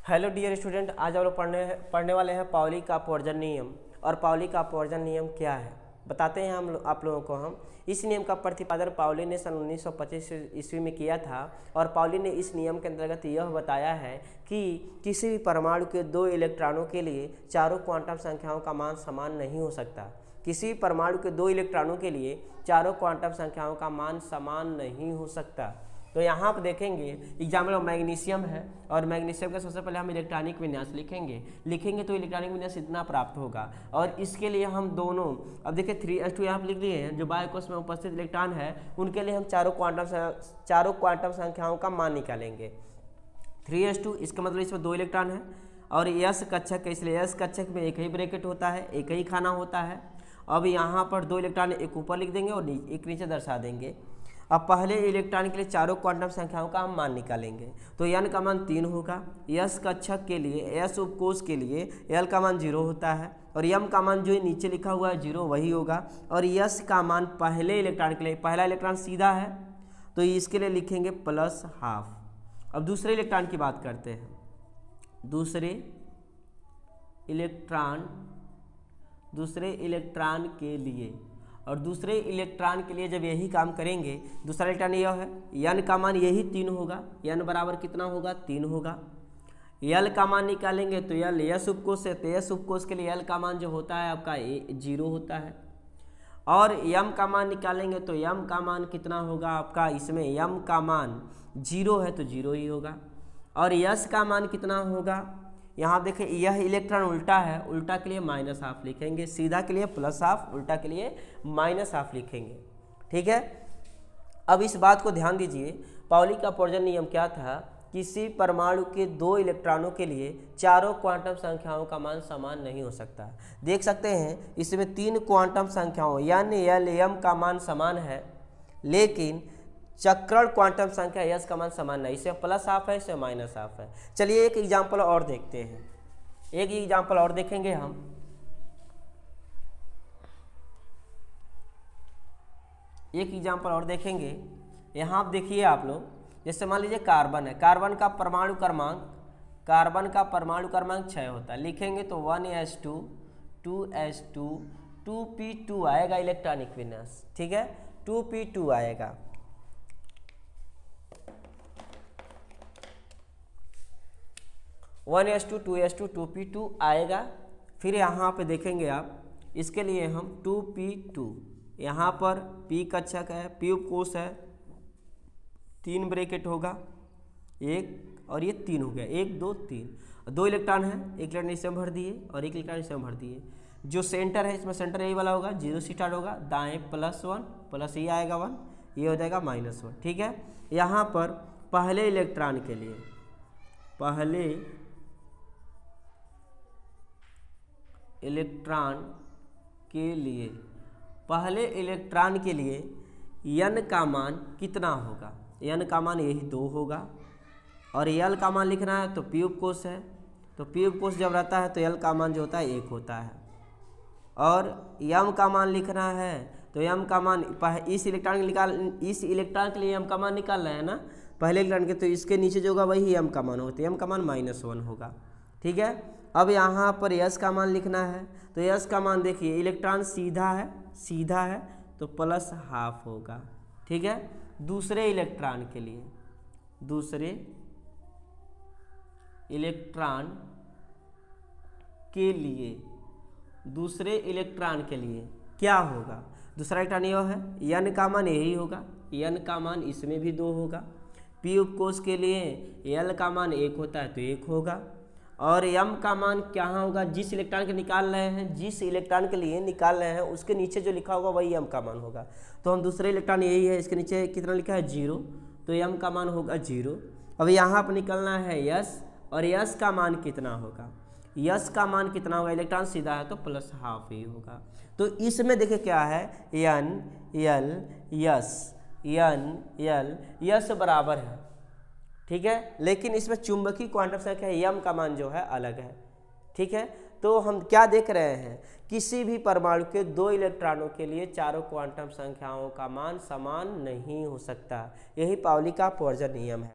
Hello dear student, आज हम लोग पढ़ने वाले हैं पाउली का अपवर्जन नियम। और पाउली का अपवर्जन नियम क्या है बताते हैं आप लोगों को। हम इस नियम का प्रतिपादन पाउली ने सन 1925 ईस्वी में किया था। और पाउली ने इस नियम के अंतर्गत यह बताया है कि किसी भी परमाणु के दो इलेक्ट्रॉनों के लिए चारों क्वांटम संख्याओं का मान समान नहीं हो सकता। किसी भी परमाणु के दो इलेक्ट्रॉनों के लिए चारों क्वांटम संख्याओं का मान समान नहीं हो सकता। तो यहाँ पर देखेंगे एग्जाम्पल मैग्नीशियम है, और मैग्नीशियम का सबसे पहले हम इलेक्ट्रॉनिक विन्यास लिखेंगे तो इलेक्ट्रॉनिक विन्यास इतना प्राप्त होगा। और इसके लिए हम दोनों, अब देखिए 3s2 यहाँ पर लिख लिए हैं, जो बायोकोष में उपस्थित इलेक्ट्रॉन है उनके लिए हम चारों क्वांटम संख्याओं का मान निकालेंगे। 3s2 इसका मतलब इसमें दो इलेक्ट्रॉन है, और s कक्षक है, इसलिए s कक्षक में एक ही ब्रैकेट होता है, एक ही खाना होता है। अब यहाँ पर दो इलेक्ट्रॉन एक ऊपर लिख देंगे और एक नीचे दर्शा देंगे। अब पहले इलेक्ट्रॉन के लिए चारों क्वांटम संख्याओं का हम मान निकालेंगे। तो n का मान 3 होगा, s कक्षक के लिए, s उपकोष के लिए l का मान 0 होता है, और m का मान जो नीचे लिखा हुआ है 0 वही होगा। और s का मान पहले इलेक्ट्रॉन के लिए, पहला इलेक्ट्रॉन सीधा है तो इसके लिए लिखेंगे +½ अब दूसरे इलेक्ट्रॉन की बात करते हैं। दूसरे इलेक्ट्रॉन के लिए, और दूसरे इलेक्ट्रॉन के लिए जब यही काम करेंगे, दूसरा इलेक्ट्रॉन यह है, n का मान यही 3 होगा, n बराबर कितना होगा 3 होगा। l का मान निकालेंगे तो l s उपकोष है, तो s उपकोष के लिए l का मान जो होता है आपका 0 होता है। और m का मान निकालेंगे तो m का मान कितना होगा आपका, इसमें m का मान 0 है तो 0 ही होगा। और s का मान कितना होगा, यहाँ देखिए यह इलेक्ट्रॉन उल्टा है, उल्टा के लिए -½ लिखेंगे, सीधा के लिए +½ उल्टा के लिए -½ लिखेंगे। ठीक है, अब इस बात को ध्यान दीजिए, पाउली का अपवर्जन नियम क्या था, किसी परमाणु के दो इलेक्ट्रॉनों के लिए चारों क्वांटम संख्याओं का मान समान नहीं हो सकता। देख सकते हैं इसमें 3 क्वांटम संख्याओं n l m का मान समान है, लेकिन चक्रण क्वांटम संख्या s का मान समान नहीं, इसे +½ है, इसे -½ है। चलिए एक एग्जाम्पल और देखते हैं, एक एग्जाम्पल और देखेंगे हम। एक एग्जाम्पल और देखेंगे, यहाँ आप देखिए आप लोग, जैसे मान लीजिए कार्बन है, कार्बन का परमाणु क्रमांक 6 होता है। लिखेंगे तो 1s2 2s2 2p2 आएगा इलेक्ट्रॉनिक विन्यास। ठीक है, 2p2 आएगा। वन एस 2s2 2p2 आएगा। फिर यहाँ पे देखेंगे आप, इसके लिए हम 2p2, यहाँ पर p कक्षक है, p उपकोष है, 3 ब्रैकेट होगा, एक और ये 3 हो गया, 1 2 3। दो इलेक्ट्रॉन है, एक इलेक्ट्रॉन इसमें भर दिए और एक इलेक्ट्रॉन इसमें भर दिए। जो सेंटर है इसमें सेंटर यही वाला होगा, 0 से स्टार्ट होगा, दाएँ +1 प्लस ये आएगा 1, ये हो जाएगा -1। ठीक है, यहाँ पर पहले इलेक्ट्रॉन के लिए, पहले इलेक्ट्रॉन के लिए n का मान कितना होगा, n का मान यही 2 होगा। और l का मान लिखना है तो p उपकोष है, तो p उपकोष जब रहता है तो l का मान जो होता है 1 होता है। और m का मान लिखना है तो m का मान, इस इलेक्ट्रॉन के लिए m का मान निकाल रहे हैं ना पहले इलेक्ट्रॉन के, तो इसके नीचे जो होगा वही m का मान होता है, m का मान -1 होगा। ठीक है, अब यहाँ पर s का मान लिखना है, तो s का मान देखिए इलेक्ट्रॉन सीधा है तो +½ होगा। ठीक है, दूसरे इलेक्ट्रॉन के लिए क्या होगा, दूसरा इलेक्ट्रॉन यह है, n का मान यही होगा, n का मान इसमें भी 2 होगा। p उपकोष के लिए l का मान 1 होता है तो 1 होगा। और m का मान क्या होगा, जिस इलेक्ट्रॉन के लिए निकाल रहे हैं उसके नीचे जो लिखा होगा वही m का मान होगा। तो हम दूसरे इलेक्ट्रॉन यही है, इसके नीचे कितना लिखा है 0, तो m का मान होगा 0। अब यहाँ पर निकलना है s, और s का मान कितना होगा, इलेक्ट्रॉन सीधा है तो +½ ही होगा। तो इसमें देखिए क्या है, n l s बराबर है। ठीक है, लेकिन इसमें चुंबकीय क्वांटम संख्या m का मान जो है अलग है। ठीक है, तो हम क्या देख रहे हैं, किसी भी परमाणु के दो इलेक्ट्रॉनों के लिए चारों क्वांटम संख्याओं का मान समान नहीं हो सकता। यही पाउली का अपवर्जन नियम है।